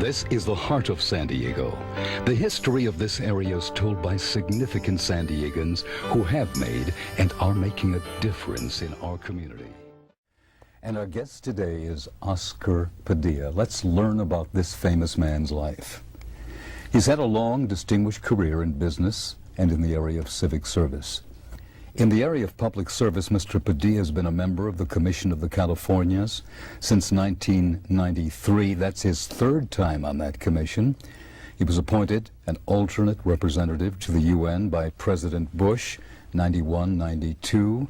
This is the heart of San Diego. The history of this area is told by significant San Diegans who have made and are making a difference in our community. And our guest today is Oscar Padilla. Let's learn about this famous man's life. He's had a long, distinguished career in business and in the area of civic service. In the area of public service, Mr. Padilla has been a member of the Commission of the Californias since 1993. That's his third time on that commission. He was appointed an alternate representative to the UN by President Bush, 91-92.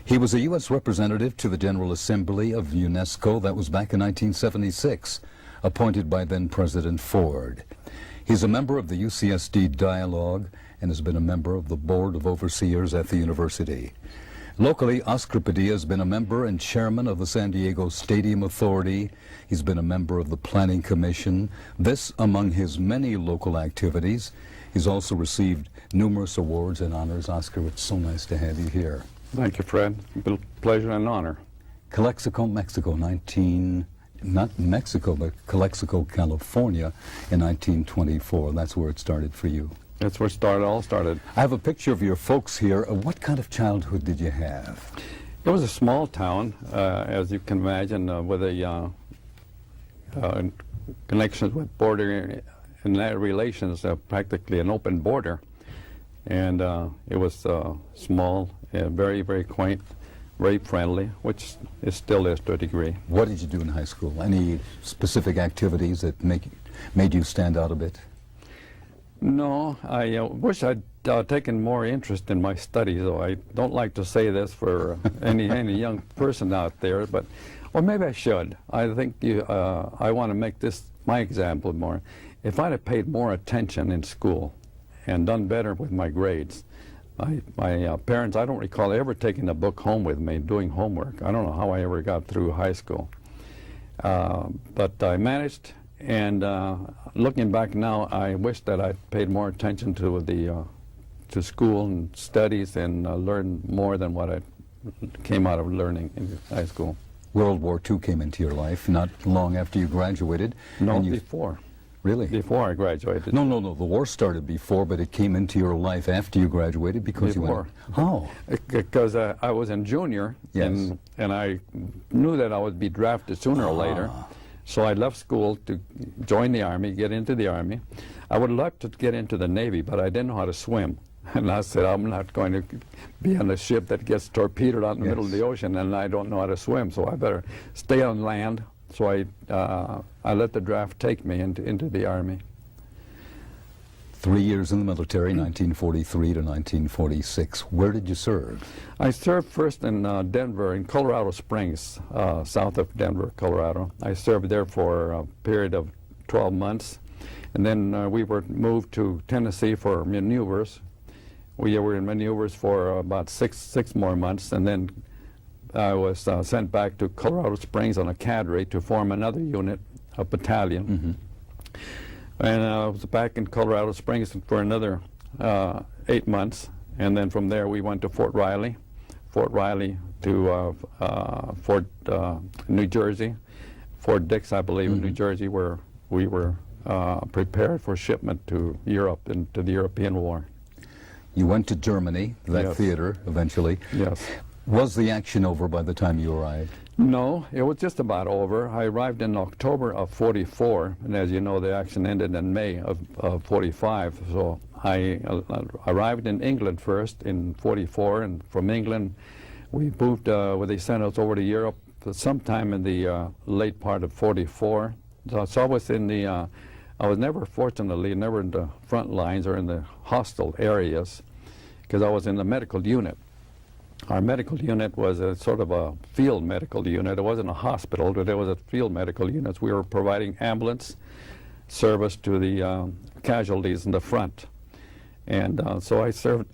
He was a U.S. representative to the General Assembly of UNESCO. That was back in 1976, appointed by then President Ford. He's a member of the UCSD Dialogue and has been a member of the Board of Overseers at the university. Locally, Oscar Padilla has been a member and chairman of the San Diego Stadium Authority. He's been a member of the Planning Commission. This among his many local activities. He's also received numerous awards and honors. Oscar, it's so nice to have you here. Thank you, Fred. Pleasure and honor. Calexico, Mexico, not Mexico, but Calexico, California in 1924. That's where it started for you. That's where it all started. I have a picture of your folks here. What kind of childhood did you have? It was a small town, as you can imagine, with a connections with border and relations, practically an open border. And it was small, very, very quaint, very friendly, which it still is to a degree. What did you do in high school? Any specific activities that made you stand out a bit? No, I wish I'd taken more interest in my studies, though I don't like to say this for any young person out there, but, or maybe I should. I think I want to make this my example more. If I'd have paid more attention in school and done better with my grades, my parents, I don't recall ever taking a book home with me, doing homework. I don't know how I ever got through high school. But I managed. And looking back now, I wish that I'd paid more attention to school and studies and learned more than what I came out of learning in high school. World War II came into your life not long after you graduated. No, before. Really? Before I graduated. No. The war started before, but it came into your life after you graduated because you went. How? Because I was in junior, yes. and I knew that I would be drafted sooner or later. So I left school to join the Army, get into the Army. I would love to get into the Navy, but I didn't know how to swim. And I said, I'm not going to be on a ship that gets torpedoed out in the middle of the ocean, and I don't know how to swim, so I better stay on land. So I let the draft take me into the Army. 3 years in the military, 1943 to 1946. Where did you serve? I served first in Denver, in Colorado Springs, south of Denver, Colorado. I served there for a period of 12 months. And then we were moved to Tennessee for maneuvers. We were in maneuvers for about six more months. And then I was sent back to Colorado Springs on a cadre to form another unit, a battalion. Mm-hmm. And I was back in Colorado Springs for another 8 months. And then from there we went to Fort Riley to Fort New Jersey, Fort Dix, I believe, in New Jersey, where we were prepared for shipment to Europe and to the European War. You went to Germany, that theater, eventually. Yes. Was the action over by the time you arrived? No, it was just about over. I arrived in October of '44, and as you know, the action ended in May of '45. So I arrived in England first in '44, and from England we moved, they sent us over to Europe sometime in the late part of '44. So I was in the, I was fortunately never in the front lines or in the hostile areas, because I was in the medical unit. Our medical unit was a sort of a field medical unit. It wasn't a hospital, but it was a field medical unit. We were providing ambulance service to the casualties in the front. And so I served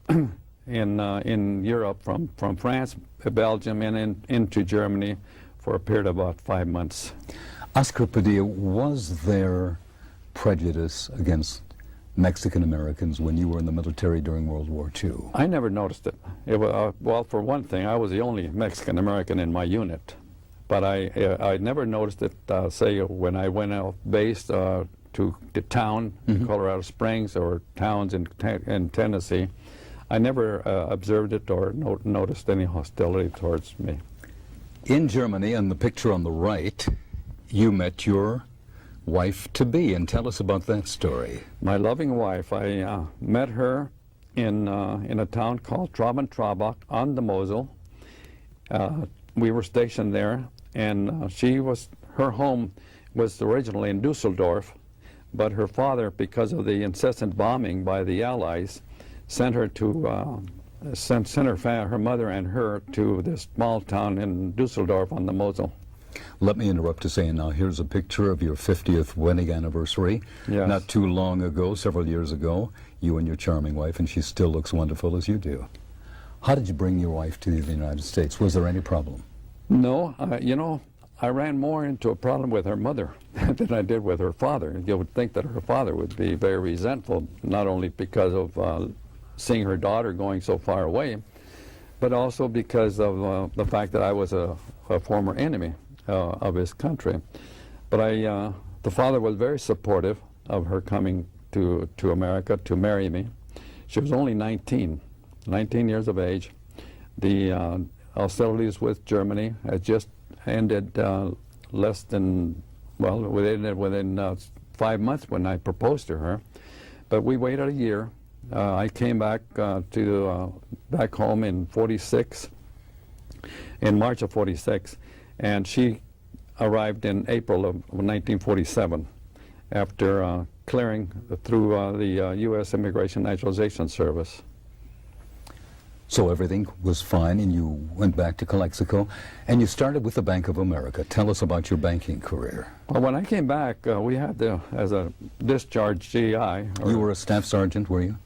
in Europe from France, Belgium, and into Germany for a period of about 5 months. Oscar Padilla, was there prejudice against Mexican Americans when you were in the military during World War II? I never noticed it. Well, for one thing, I was the only Mexican American in my unit. But I never noticed it, say, when I went out base to town in Colorado Springs or towns in Tennessee, I never observed it or noticed any hostility towards me. In Germany, in the picture on the right, you met your wife-to-be, and tell us about that story. My loving wife, I met her in a town called Traben-Trabach on the Mosel. We were stationed there, and her home was originally in Dusseldorf, but her father, because of the incessant bombing by the Allies, sent her to her mother and her to this small town in Dusseldorf on the Mosel. Let me interrupt to say, now here's a picture of your 50th wedding anniversary. Yes. Not too long ago, several years ago, you and your charming wife, and she still looks wonderful as you do. How did you bring your wife to the United States? Was there any problem? No, you know, I ran more into a problem with her mother than I did with her father. You would think that her father would be very resentful, not only because of seeing her daughter going so far away, but also because of the fact that I was a former enemy of his country. But the father was very supportive of her coming to America to marry me. She was only 19 years of age. The hostilities with Germany had just ended within 5 months when I proposed to her. But we waited a year. I came back back home in March of 46, and she arrived in April of 1947 after clearing through the U.S. Immigration Naturalization Service. So everything was fine, and you went back to Calexico, and you started with the Bank of America. Tell us about your banking career. Well, when I came back, we had as a discharged GI. You were a staff sergeant, were you?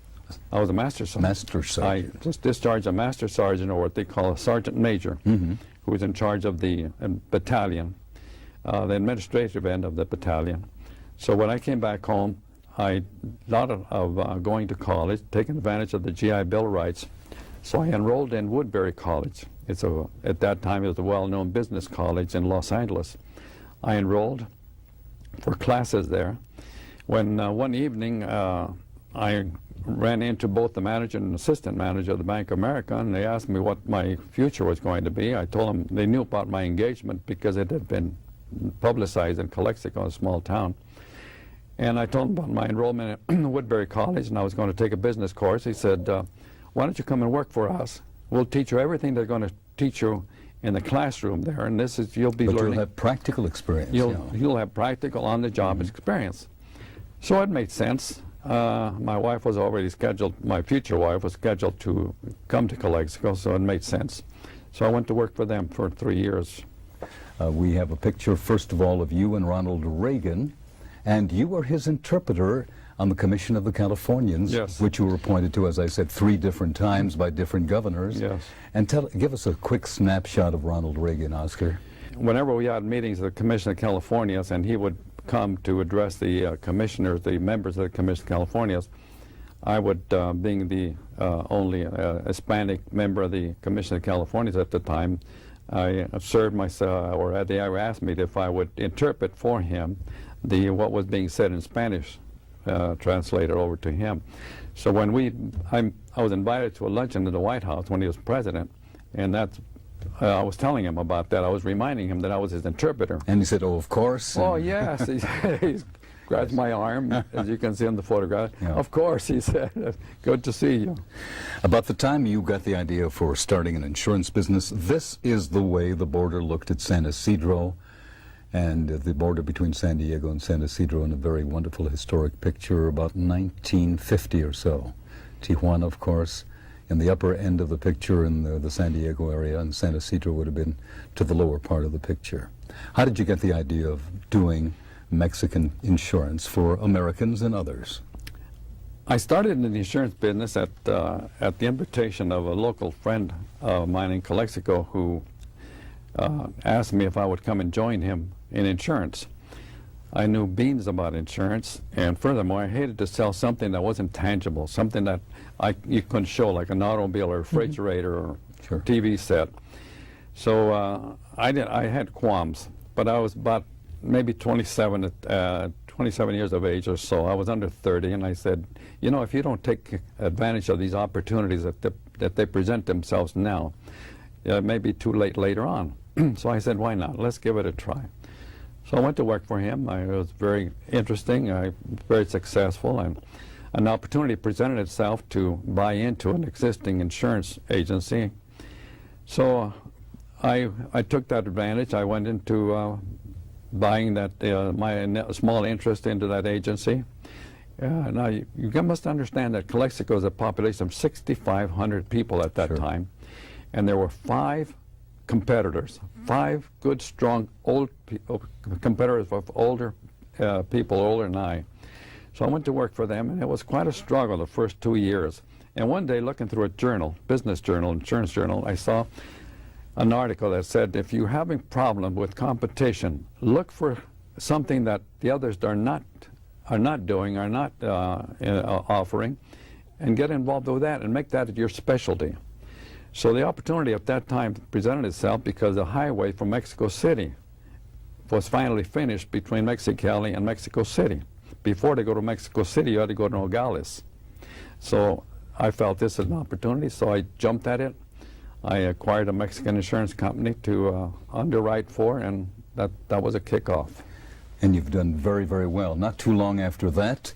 I was a master sergeant. Master sergeant. I just discharged a master sergeant, or what they call a sergeant major, who was in charge of the battalion, the administrative end of the battalion. So when I came back home, I thought of going to college, taking advantage of the GI Bill rights. So I enrolled in Woodbury College. At that time, it was a well-known business college in Los Angeles. I enrolled for classes there. When one evening, I ran into both the manager and assistant manager of the Bank of America, and they asked me what my future was going to be. I told them they knew about my engagement because it had been publicized in Calexico, a small town. And I told them about my enrollment in Woodbury College, and I was going to take a business course. He said, why don't you come and work for us? We'll teach you everything they're going to teach you in the classroom there, and you'll be learning. But you'll have practical experience. You'll have practical on-the-job experience. So it made sense. My wife was already scheduled, my future wife was scheduled to come to Calexico, so it made sense. So I went to work for them for 3 years. We have a picture, first of all, of you and Ronald Reagan, and you were his interpreter on the Commission of the Californians, yes, which you were appointed to, as I said, 3 different times by different governors. Yes. And give us a quick snapshot of Ronald Reagan, Oscar. Whenever we had meetings of the Commission of Californians, and he would come to address the commissioners, the members of the Commission of Californians, I would, being the only Hispanic member of the Commission of Californians at the time, I served myself, or they asked me if I would interpret for him what was being said in Spanish, translated over to him. So when I was invited to a luncheon in the White House when he was president, and I was telling him about that. I was reminding him that I was his interpreter. And he said, oh, of course. Oh, yes. He grabbed my arm, as you can see in the photograph. Yeah. Of course, he said. Good to see you. About the time you got the idea for starting an insurance business, this is the way the border looked at San Isidro, and the border between San Diego and San Isidro, in a very wonderful historic picture about 1950 or so. Tijuana, of course, in the upper end of the picture in the San Diego area, and San Isidro would have been to the lower part of the picture. How did you get the idea of doing Mexican insurance for Americans and others? I started in the insurance business at the invitation of a local friend of mine in Calexico who asked me if I would come and join him in insurance. I knew beans about insurance, and furthermore, I hated to sell something that wasn't tangible, something that you couldn't show, like an automobile or refrigerator or TV set. So I had qualms, but I was about maybe 27 at 27 years of age or so. I was under 30, and I said, you know, if you don't take advantage of these opportunities that they present themselves now, it may be too late later on. So I said, why not? Let's give it a try. So I went to work for him. It was very interesting, very successful, and an opportunity presented itself to buy into an existing insurance agency. So I took that advantage. I went into buying that my small interest into that agency. Now you must understand that Calexico is a population of 6,500 people at that time, and there were 5 competitors, 5 good, strong, old competitors of older people, older than I. So I went to work for them, and it was quite a struggle the first 2 years. And one day, looking through a journal, business journal, insurance journal, I saw an article that said, if you're having problem with competition, look for something that the others are not doing, are not offering, and get involved with that and make that your specialty. So the opportunity at that time presented itself because the highway from Mexico City was finally finished between Mexicali and Mexico City. Before they go to Mexico City, you had to go to Nogales. So I felt this as an opportunity, so I jumped at it. I acquired a Mexican insurance company to underwrite for, and that was a kickoff. And you've done very, very well. Not too long after that,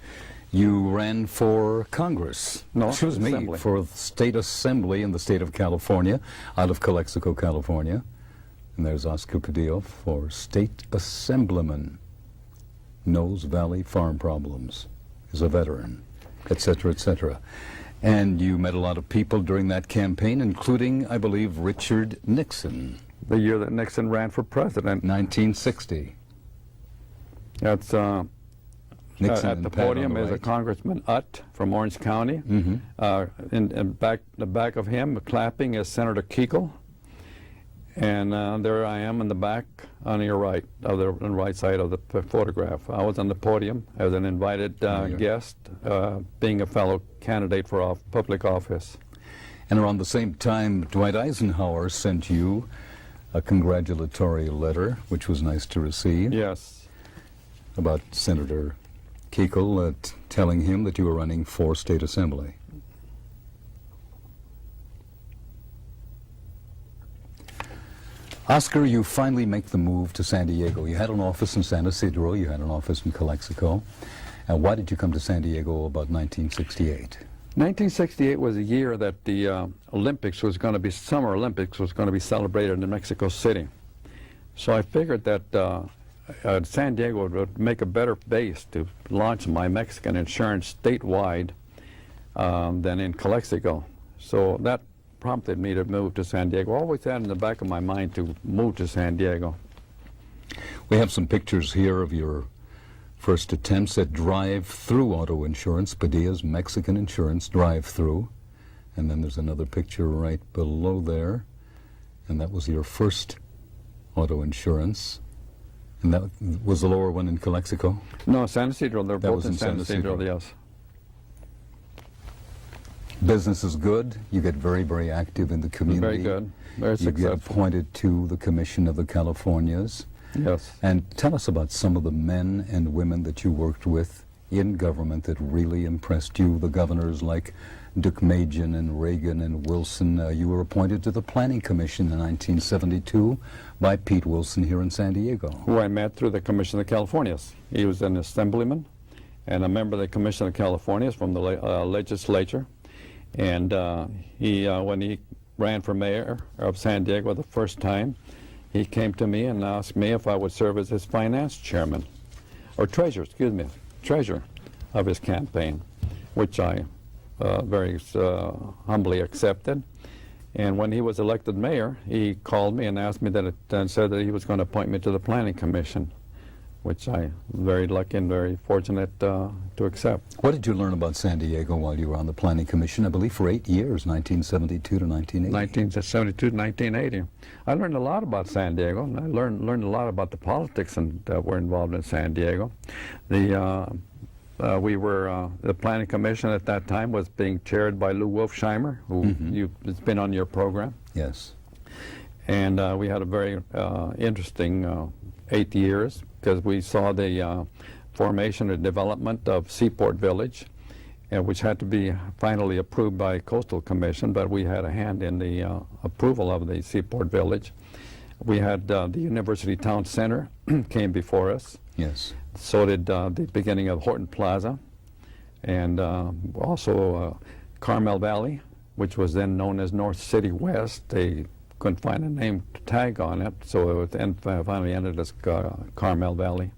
you ran for Congress. No, excuse me, Assembly. for the State Assembly in the state of California, out of Calexico, California. And there's Oscar Padilla for State Assemblyman. Knows Valley farm problems, is a veteran, etc., etc. And you met a lot of people during that campaign, including, I believe, Richard Nixon. The year that Nixon ran for president. 1960. That's Nixon at and the Pat on podium the is a right. Congressman Utt from Orange County. In the back of him, clapping, is Senator Kuechel. And there I am in the back on your right, on the right side of the photograph. I was on the podium as an invited guest, being a fellow candidate for public office. And around the same time, Dwight Eisenhower sent you a congratulatory letter, which was nice to receive, Yes. about Senator Kuechel telling him that you were running for State Assembly. Oscar, you finally make the move to San Diego. You had an office in San Isidro, you had an office in Calexico. And why did you come to San Diego about 1968? 1968 was a year that the Olympics was going to be, Summer Olympics was going to be celebrated in Mexico City. So I figured that San Diego would make a better base to launch my Mexican insurance statewide than in Calexico. So that prompted me to move to San Diego. Always had in the back of my mind to move to San Diego. We have some pictures here of your first attempts at drive-through auto insurance, Padilla's Mexican Insurance drive-through. And then there's another picture right below there. And that was your first auto insurance. And that was the lower one in Calexico? No, San Isidro. They're That both was in in San San Isidro, Isidro. yes. Business is good. You get very, very active in the community. Very good. Very You get successful. appointed to the Commission of the Californias. Yes. And tell us about some of the men and women that you worked with in government that really impressed you, the governors like Deukmejian and Reagan and Wilson. You were appointed to the Planning Commission in 1972 by Pete Wilson here in San Diego. Who I met through the Commission of the Californias. He was an assemblyman and a member of the Commission of the Californias from the legislature. And when he ran for mayor of San Diego the first time, he came to me and asked me if I would serve as his finance chairman, or treasurer, excuse me, treasurer of his campaign, which I very humbly accepted. And when he was elected mayor, he called me and asked me and said that he was going to appoint me to the Planning Commission, which I'm very lucky and very fortunate to accept. What did you learn about San Diego while you were on the Planning Commission, I believe for 8 years, 1972 to 1980? 1972 to 1980. I learned a lot about San Diego, and I learned a lot about the politics that were involved in San Diego. The Planning Commission at that time was being chaired by Lou Wolfsheimer, who has been on your program. Yes. And we had a very interesting 8 years, because we saw the formation or development of Seaport Village, which had to be finally approved by Coastal Commission, but we had a hand in the approval of the Seaport Village. We had the University Town Center came before us. Yes. So did the beginning of Horton Plaza, and also Carmel Valley, which was then known as North City West. They couldn't find a name tag on it, so it finally ended as Carmel Valley.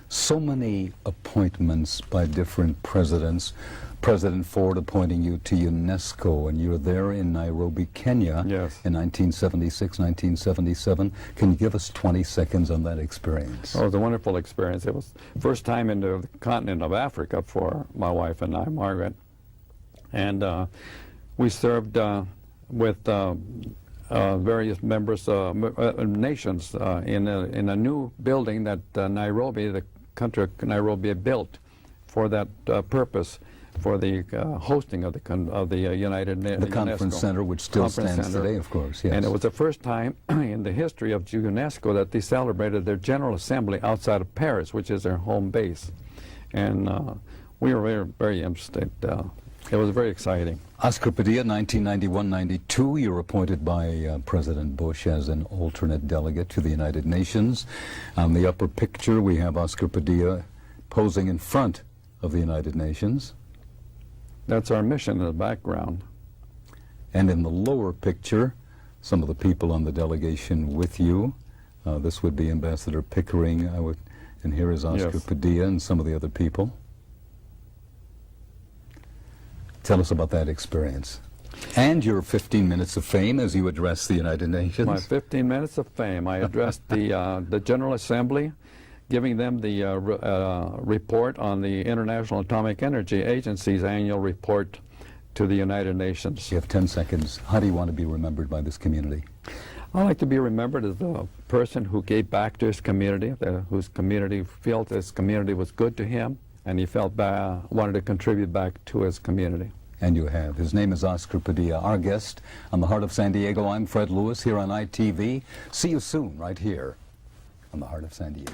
So many appointments by different presidents. President Ford appointing you to UNESCO, and you're there in Nairobi, Kenya, yes, in 1976, 1977. Can you give us 20 seconds on that experience? Oh, it was a wonderful experience. It was the first time in the continent of Africa for my wife and I, Margaret. And we served with various members, nations in a new building that Nairobi, the country of Nairobi, built for that purpose, for the hosting of the United Nations. The conference center, which still stands today, of course, yes. And it was the first time in the history of UNESCO that they celebrated their General Assembly outside of Paris, which is their home base. And we were very, very interested. It was very exciting. Oscar Padilla, 1991-92, you were appointed by President Bush as an alternate delegate to the United Nations. On the upper picture, we have Oscar Padilla posing in front of the United Nations. That's our mission in the background. And in the lower picture, some of the people on the delegation with you. This would be Ambassador Pickering, and here is Oscar Yes. Padilla and some of the other people. Tell us about that experience. And your 15 minutes of fame as you address the United Nations. My 15 minutes of fame. I addressed the General Assembly, giving them the report on the International Atomic Energy Agency's annual report to the United Nations. You have 10 seconds. How do you want to be remembered by this community? I like to be remembered as the person who gave back to his community, whose community felt his community was good to him, and he felt wanted to contribute back to his community. And you have. His name is Oscar Padilla, our guest on the Heart of San Diego. I'm Fred Lewis here on ITV. See you soon right here on the Heart of San Diego.